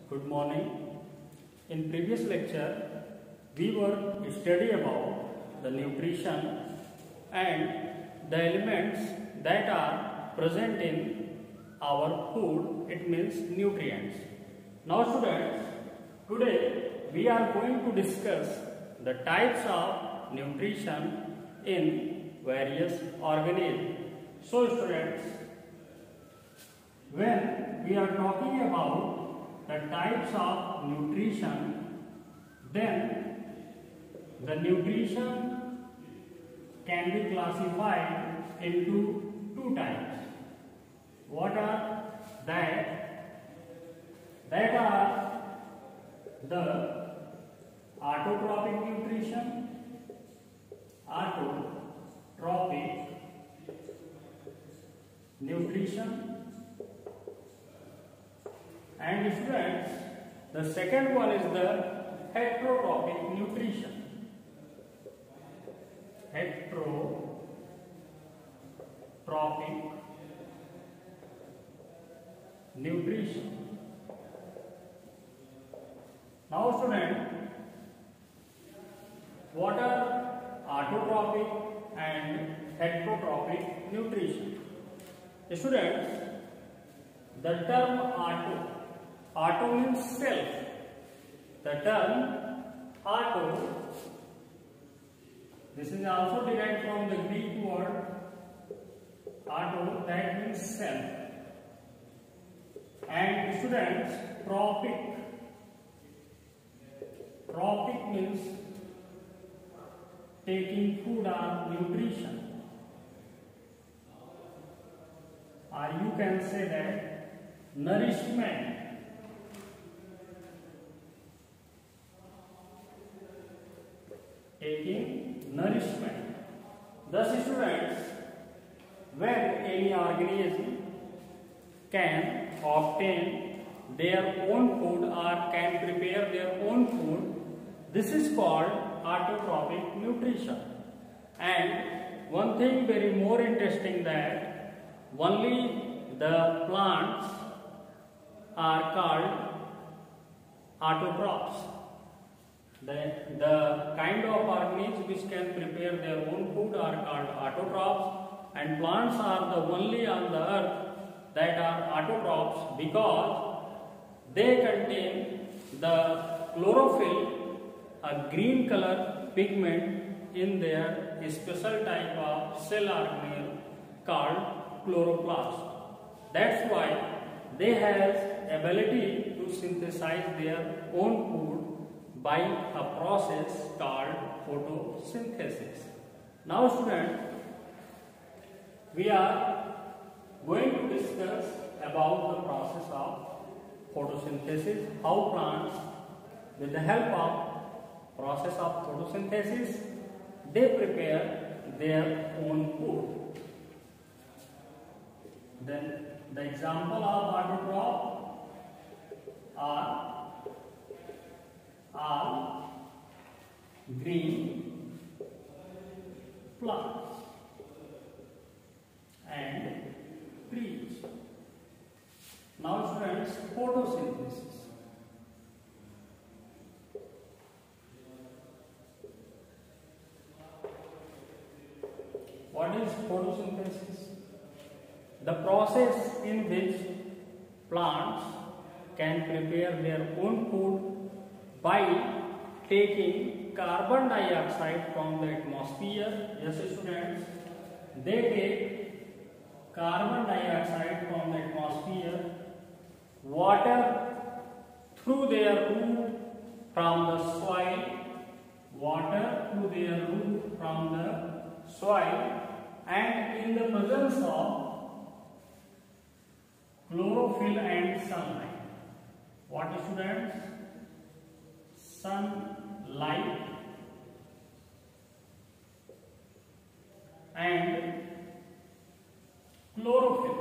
Good morning. In previous lecture, we were study about the nutrition and the elements that are present in our food. It means nutrients. Now students, today we are going to discuss the types of nutrition in various organisms. So students, when we are talking about the types of nutrition, then the nutrition can be classified into two types. What are that? That are the autotrophic nutrition, autotrophic nutrition, and students, the second one is the heterotrophic nutrition. Heterotrophic nutrition. Now student, what are autotrophic and heterotrophic nutrition? Students, the term auto means self. The term auto, this is also derived from the Greek word auto, that means self. And students, trophic means taking food or nutrition, or you can say that nourishment. Taking nourishment. Thus students, when any organism can obtain their own food or can prepare their own food, this is called autotrophic nutrition. And one thing very more interesting, that only the plants are called autotrophs. The kind of organisms which can prepare their own food are called autotrophs, and plants are the only on the earth that are autotrophs because they contain the chlorophyll, a green color pigment in their special type of cell organelle called chloroplast. That's why they have ability to synthesize their own food by a process called photosynthesis. Now students, we are going to discuss about the process of photosynthesis, how plants, with the help of process of photosynthesis, they prepare their own food. Then the example of autotroph are all green plants and trees. Now students, photosynthesis. What is photosynthesis? The process in which plants can prepare their own food by taking carbon dioxide from the atmosphere. Yes students, they take carbon dioxide from the atmosphere, water through their root from the soil, and in the presence of chlorophyll and sunlight. What students? Sunlight and chlorophyll.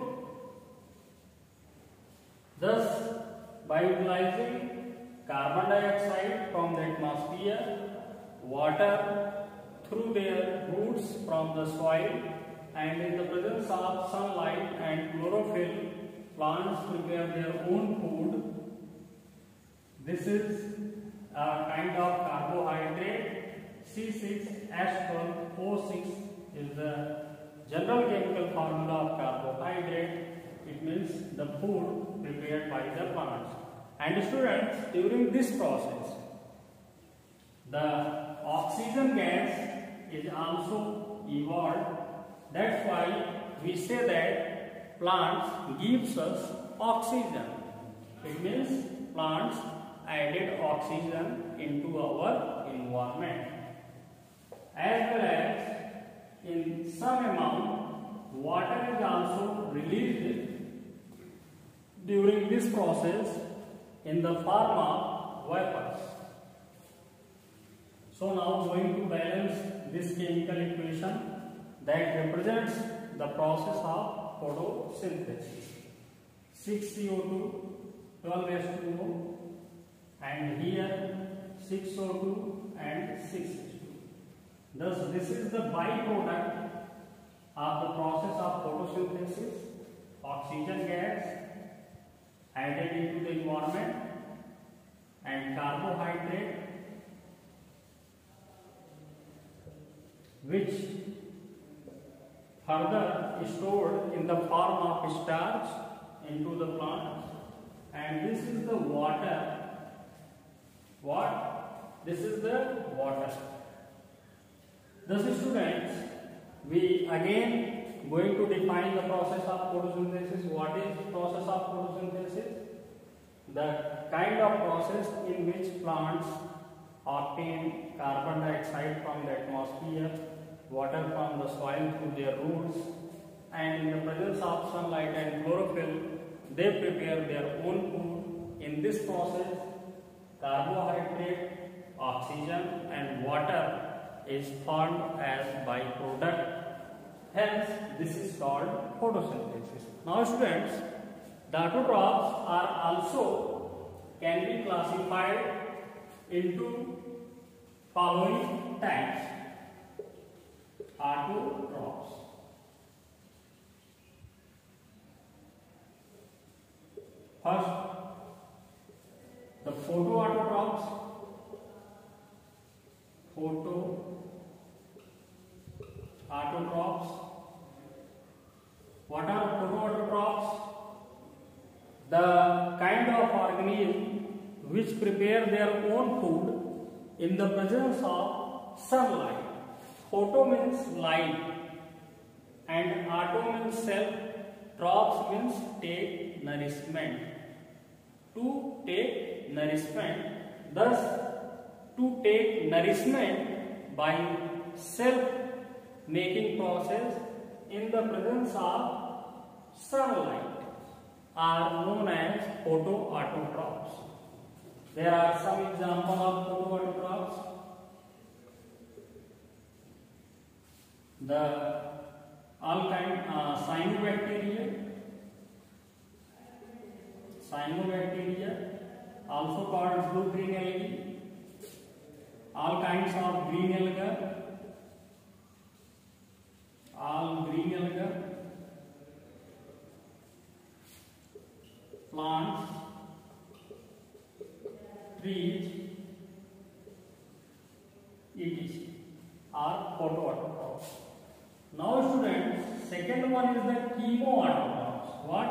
Thus, by utilizing carbon dioxide from the atmosphere, water through their roots from the soil, and in the presence of sunlight and chlorophyll, plants prepare their own food This is a kind of carbohydrate. C6H12O6 is the general chemical formula of carbohydrate. It means the food prepared by the plants. And students, during this process, the oxygen gas is also evolved. That's why we say that plants gives us oxygen. It means plants added oxygen into our environment. As well as in some amount water is also released during this process in the form of vapors. So now going to balance this chemical equation that represents the process of photosynthesis. 6CO2, 12H2O, and here 6O2 and 6H2. Thus this is the byproduct of the process of photosynthesis. Oxygen gas added into the environment and carbohydrate which further stored in the form of starch into the plant, and this is the water. What? This is the water. Thus students, we again going to define the process of photosynthesis. What is process of photosynthesis? The kind of process in which plants obtain carbon dioxide from the atmosphere, water from the soil through their roots, and in the presence of sunlight and chlorophyll, they prepare their own food. In this process, carbohydrate, oxygen and water is formed as byproduct. Hence, this is called photosynthesis. Now students, the autotrophs are also can be classified into following types. Autotrophs. First, the photoautotrophs. Photoautotrophs. What are photoautotrophs? The kind of organism which prepare their own food in the presence of sunlight. Photo means light and auto means self, drops means take nourishment. To take nourishment, thus to take nourishment by self making process in the presence of sunlight are known as photoautotrophs. There are some examples of photoautotrophs. The cyanobacteria, also called blue green algae, all kinds of green algae, plants, trees, etc. are photoautotrophs. Now students, second one is the chemoautotrophs. What?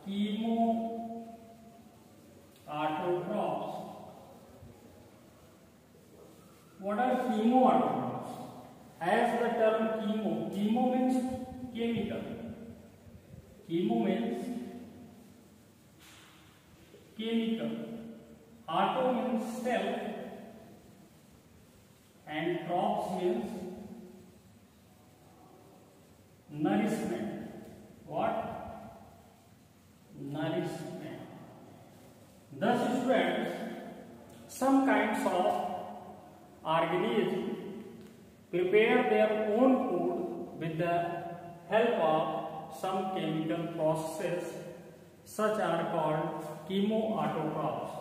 Chemoautotrophs. What are chemoautotrophs? As the term chemo means chemical. Chemo means chemical. Auto means self, and trophs means nourishment. What? Nourishment. Thus students, some kinds of organisms prepare their own food with the help of some chemical processes, such are called chemoautotrophs.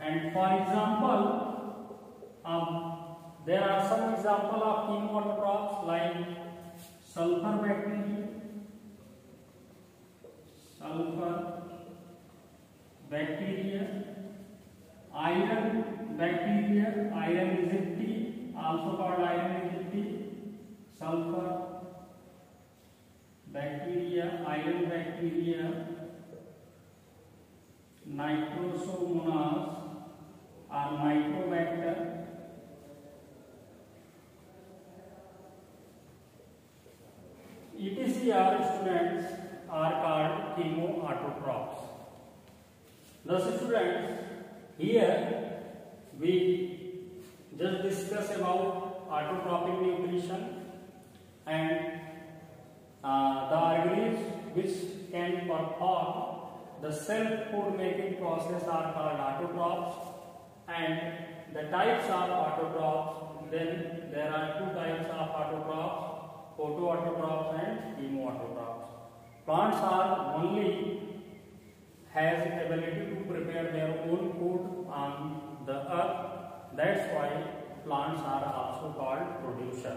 And for example, there are some examples of chemoautotrophs like sulfur bacteria, bacteria, iron bacteria, iron is T, also called iron is T, sulfur bacteria, iron bacteria, Nitrosomonas or Nitrobacter, ETCR students are called chemoautotrophs. Thus students, here we just discuss about autotrophic nutrition and the organisms which can perform the self-food making process are called autotrophs, and the types of autotrophs. Then there are two types of autotrophs: photoautotrophs and chemoautotrophs. Plants are only has ability to prepare their own food on the earth. That's why plants are also called producer.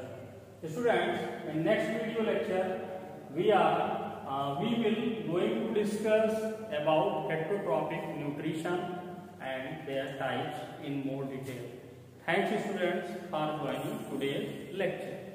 Students, in next video lecture we will going to discuss about heterotrophic nutrition and their types in more detail. Thanks students for joining today's lecture.